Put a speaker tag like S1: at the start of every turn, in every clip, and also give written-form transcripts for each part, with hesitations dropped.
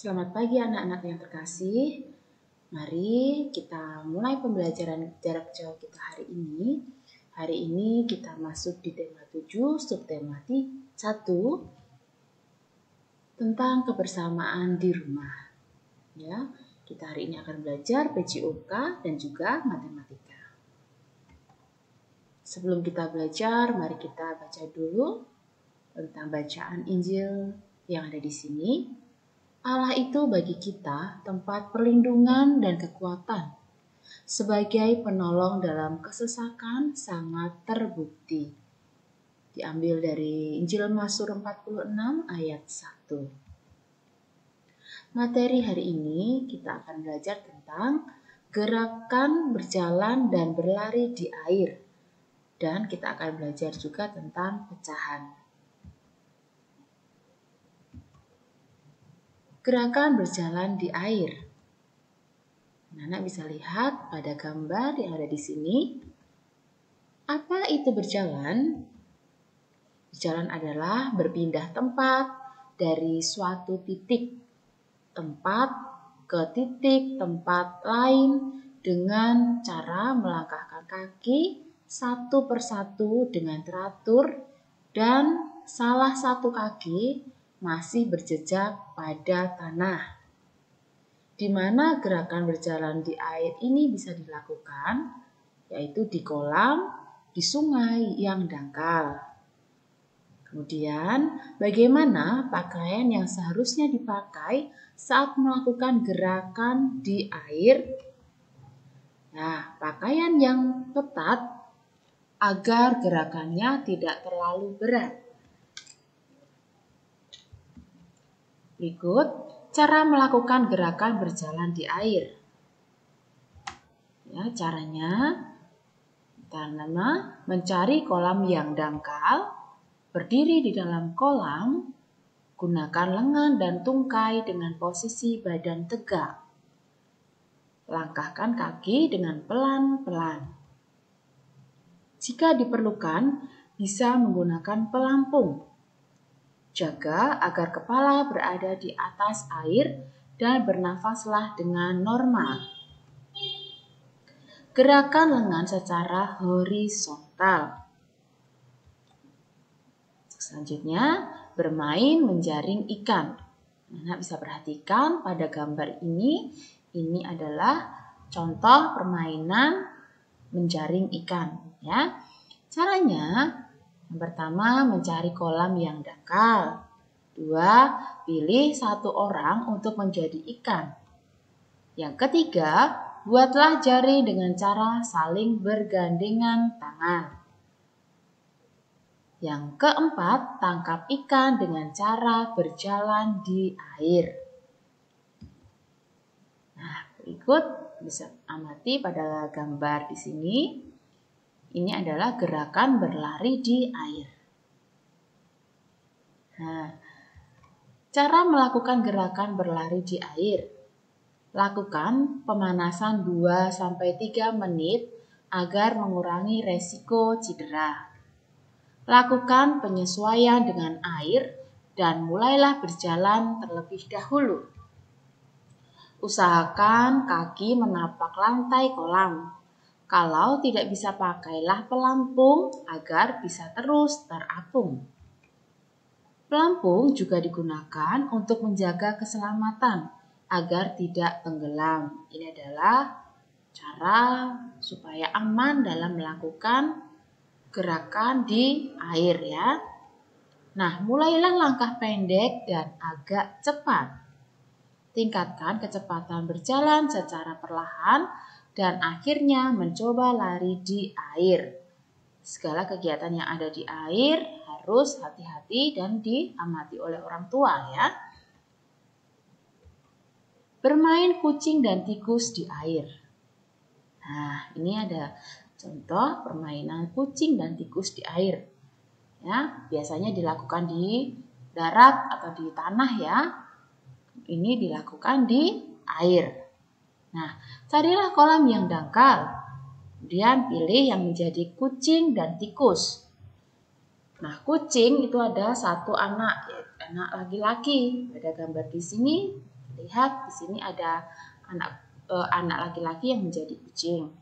S1: Selamat pagi anak-anak yang terkasih. Mari kita mulai pembelajaran jarak jauh kita hari ini. Hari ini kita masuk di tema 7, subtema 1 tentang kebersamaan di rumah. Ya, kita hari ini akan belajar PJOK dan juga matematika. Sebelum kita belajar, mari kita baca dulu tentang bacaan Injil yang ada di sini. Allah itu bagi kita tempat perlindungan dan kekuatan. Sebagai penolong dalam kesesakan sangat terbukti. Diambil dari Injil Mazmur 46 ayat 1. Materi hari ini kita akan belajar tentang gerakan berjalan dan berlari di air. Dan kita akan belajar juga tentang pecahan. Gerakan berjalan di air. Anak bisa lihat pada gambar yang ada di sini. Apa itu berjalan? Berjalan adalah berpindah tempat dari suatu titik tempat ke titik tempat lain dengan cara melangkahkan kaki satu persatu dengan teratur dan salah satu kaki masih berjejak pada tanah. Di mana gerakan berjalan di air ini bisa dilakukan, yaitu di kolam, di sungai yang dangkal. Kemudian, bagaimana pakaian yang seharusnya dipakai saat melakukan gerakan di air? Nah, pakaian yang ketat agar gerakannya tidak terlalu berat. Berikut cara melakukan gerakan berjalan di air. Ya, caranya pertama mencari kolam yang dangkal, berdiri di dalam kolam, gunakan lengan dan tungkai dengan posisi badan tegak. Langkahkan kaki dengan pelan-pelan. Jika diperlukan, bisa menggunakan pelampung. Jaga agar kepala berada di atas air dan bernafaslah dengan normal. Gerakan lengan secara horizontal. Selanjutnya, bermain menjaring ikan. Anak bisa perhatikan pada gambar ini adalah contoh permainan menjaring ikan. Ya, caranya yang pertama, mencari kolam yang dangkal. 2, pilih satu orang untuk menjadi ikan. Yang ketiga, buatlah jaring dengan cara saling bergandengan tangan. Yang keempat, tangkap ikan dengan cara berjalan di air. Nah, berikut bisa amati pada gambar di sini. Ini adalah gerakan berlari di air. Nah, cara melakukan gerakan berlari di air. Lakukan pemanasan 2-3 menit agar mengurangi resiko cedera. Lakukan penyesuaian dengan air dan mulailah berjalan terlebih dahulu. Usahakan kaki menapak lantai kolam. Kalau tidak bisa, pakailah pelampung agar bisa terus terapung. Pelampung juga digunakan untuk menjaga keselamatan agar tidak tenggelam. Ini adalah cara supaya aman dalam melakukan gerakan di air ya. Nah, mulailah langkah pendek dan agak cepat. Tingkatkan kecepatan berjalan secara perlahan dan akhirnya mencoba lari di air. Segala kegiatan yang ada di air harus hati-hati dan diamati oleh orang tua ya. Bermain kucing dan tikus di air. Nah, ini ada contoh permainan kucing dan tikus di air. Ya, biasanya dilakukan di darat atau di tanah ya. Ini dilakukan di air. Nah, carilah kolam yang dangkal. Kemudian pilih yang menjadi kucing dan tikus. Nah, kucing itu ada satu anak, anak laki-laki. Pada gambar di sini Lihat di sini ada anak laki-laki yang menjadi kucing.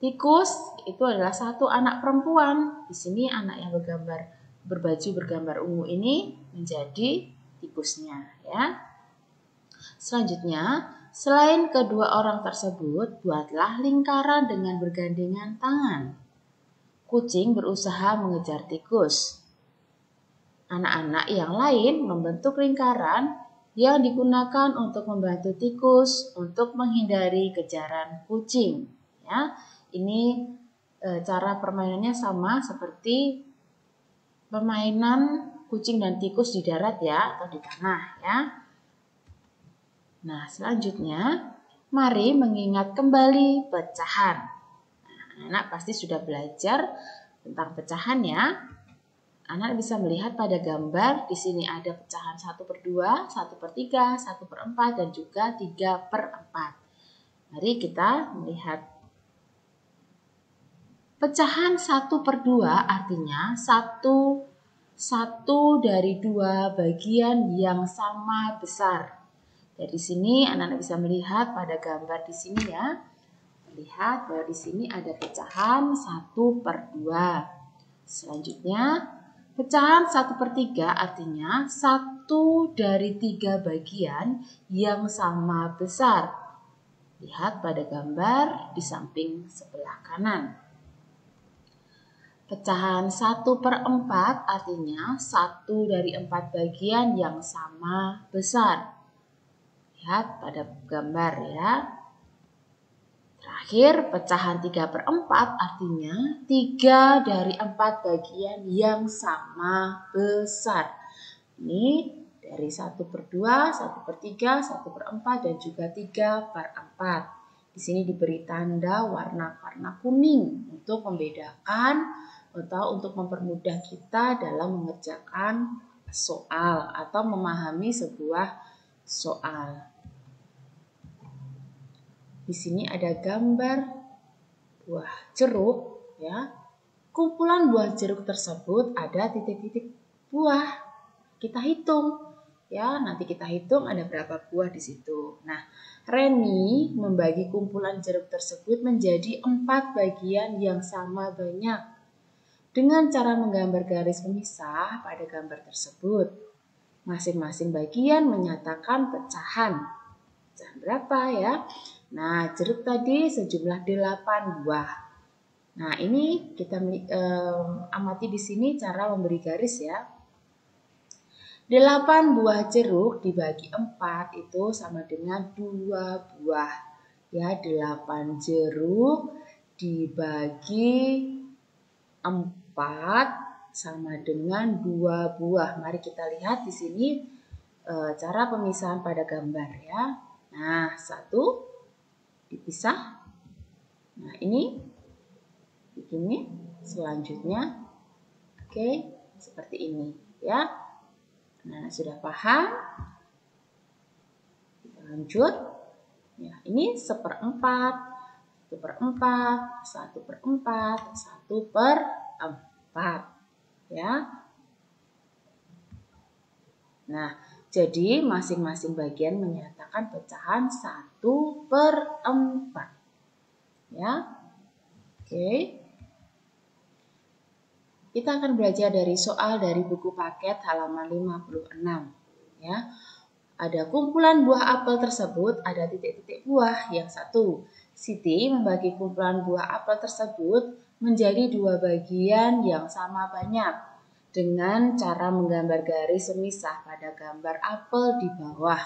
S1: Tikus itu adalah satu anak perempuan. Di sini anak yang berbaju bergambar ungu ini menjadi tikusnya, ya. Selanjutnya, selain kedua orang tersebut, buatlah lingkaran dengan bergandengan tangan. Kucing berusaha mengejar tikus. Anak-anak yang lain membentuk lingkaran yang digunakan untuk membantu tikus untuk menghindari kejaran kucing. Ya, ini cara permainannya sama seperti permainan kucing dan tikus di darat ya, atau di tanah ya. Nah, selanjutnya mari mengingat kembali pecahan. Nah, anak pasti sudah belajar tentang pecahan ya. Anak bisa melihat pada gambar di sini ada pecahan 1/2, 1/3, 1/4 dan juga 3/4. Mari kita melihat pecahan 1/2 artinya satu dari dua bagian yang sama besar. Dari sini anak-anak bisa melihat pada gambar di sini ya. Lihat bahwa di sini ada pecahan 1/2. Selanjutnya pecahan 1/3 artinya 1 dari 3 bagian yang sama besar. Lihat pada gambar di samping sebelah kanan. Pecahan 1/4 artinya 1 dari 4 bagian yang sama besar. Lihat pada gambar ya. Terakhir, pecahan 3/4 artinya 3 dari 4 bagian yang sama besar. Ini dari 1/2, 1/3, 1/4 dan juga 3/4. Di sini diberi tanda warna kuning untuk membedakan atau untuk mempermudah kita dalam mengerjakan soal atau memahami sebuah soal. Di sini ada gambar buah jeruk ya. Kumpulan buah jeruk tersebut ada titik-titik buah. Kita hitung ya, nanti kita hitung ada berapa buah di situ. Nah, Reni membagi kumpulan jeruk tersebut menjadi 4 bagian yang sama banyak dengan cara menggambar garis pemisah pada gambar tersebut. Masing-masing bagian menyatakan pecahan. Pecahan berapa ya? Nah, jeruk tadi sejumlah 8 buah. Nah, ini kita amati di sini cara memberi garis ya. 8 buah jeruk dibagi 4 itu sama dengan 2 buah. Ya, 8 jeruk dibagi 4 sama dengan 2 buah. Mari kita lihat di sini cara pemisahan pada gambar ya. Nah, 1 dipisah. Nah, ini begini. Selanjutnya, oke, seperti ini ya. Nah, sudah paham? Kita lanjut. Ya, ini 1/4, 1/4, 1/4, 1/4 ya. Nah, jadi masing-masing bagian menyatakan pecahan 1/4. Ya. Oke. Kita akan belajar dari soal dari buku paket halaman 56. Ya. Ada kumpulan buah apel tersebut, ada titik-titik buah. Yang satu, Siti membagi kumpulan buah apel tersebut menjadi 2 bagian yang sama banyak dengan cara menggambar garis semisah pada gambar apel di bawah.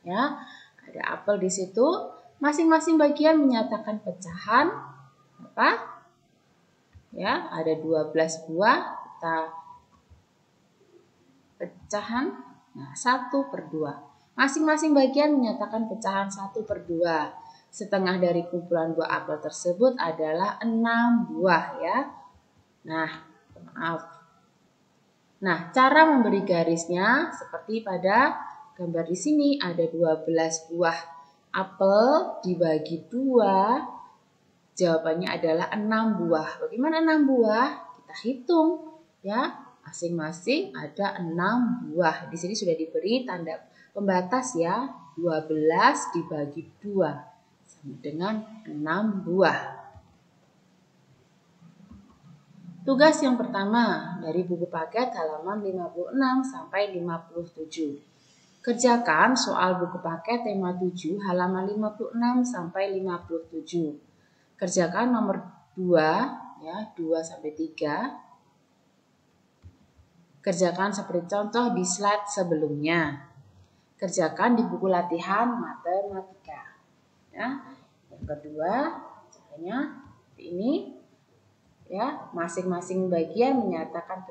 S1: Ya, ada apel di situ. Masing-masing bagian menyatakan pecahan apa? Ya, ada 12 buah. Kita pecahan. Nah, 1/2. Masing-masing bagian menyatakan pecahan 1/2. Setengah dari kumpulan buah apel tersebut adalah 6 buah ya. Nah, maaf. Nah, cara memberi garisnya seperti pada gambar di sini ada 12 buah apel dibagi 2. Jawabannya adalah 6 buah. Bagaimana 6 buah? Kita hitung ya. Masing-masing ada 6 buah. Di sini sudah diberi tanda pembatas ya. 12 dibagi 2 sama dengan 6 buah. Tugas yang pertama dari buku paket halaman 56 sampai 57. Kerjakan soal buku paket tema 7 halaman 56 sampai 57. Kerjakan nomor 2 ya, 2 sampai 3. Kerjakan seperti contoh di slide sebelumnya. Kerjakan di buku latihan matematika. Ya. Yang kedua, caranya ini ya, masing-masing bagian menyatakan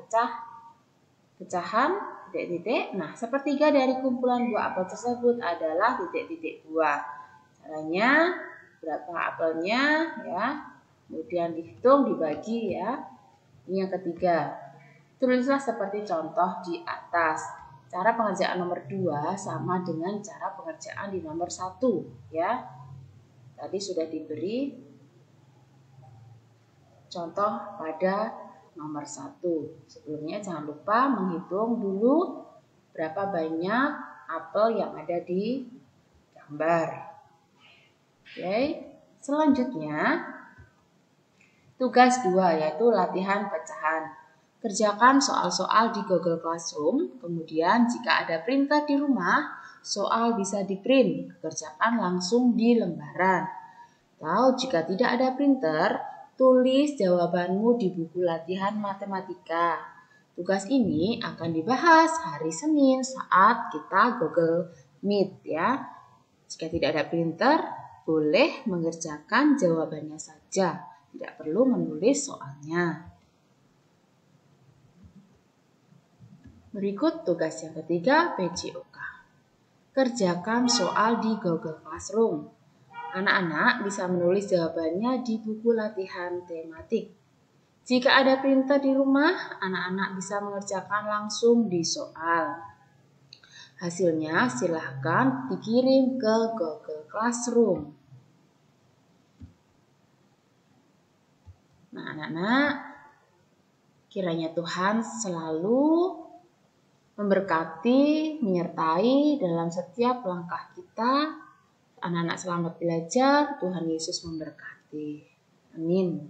S1: pecahan titik-titik. Nah, sepertiga dari kumpulan buah apel tersebut adalah titik-titik buah. Caranya berapa apelnya ya. Kemudian dihitung dibagi ya. Ini yang ketiga. Tulislah seperti contoh di atas. Cara pengerjaan nomor 2 sama dengan cara pengerjaan di nomor 1 ya. Tadi sudah diberi contoh pada nomor 1. Sebelumnya jangan lupa menghitung dulu berapa banyak apel yang ada di gambar. Oke. Selanjutnya tugas 2 yaitu latihan pecahan. Kerjakan soal-soal di Google Classroom, kemudian jika ada printer di rumah, soal bisa di-print, kerjakan langsung di lembaran. Atau jika tidak ada printer, tulis jawabanmu di buku latihan matematika. Tugas ini akan dibahas hari Senin saat kita Google Meet ya. Jika tidak ada printer, boleh mengerjakan jawabannya saja, tidak perlu menulis soalnya. Berikut tugas yang ketiga PJOK. Kerjakan soal di Google Classroom. Anak-anak bisa menulis jawabannya di buku latihan tematik. Jika ada printer di rumah, anak-anak bisa mengerjakan langsung di soal. Hasilnya silahkan dikirim ke Google Classroom. Nah, anak-anak, kiranya Tuhan selalu memberkati, menyertai dalam setiap langkah kita. Anak-anak selamat belajar, Tuhan Yesus memberkati. Amin.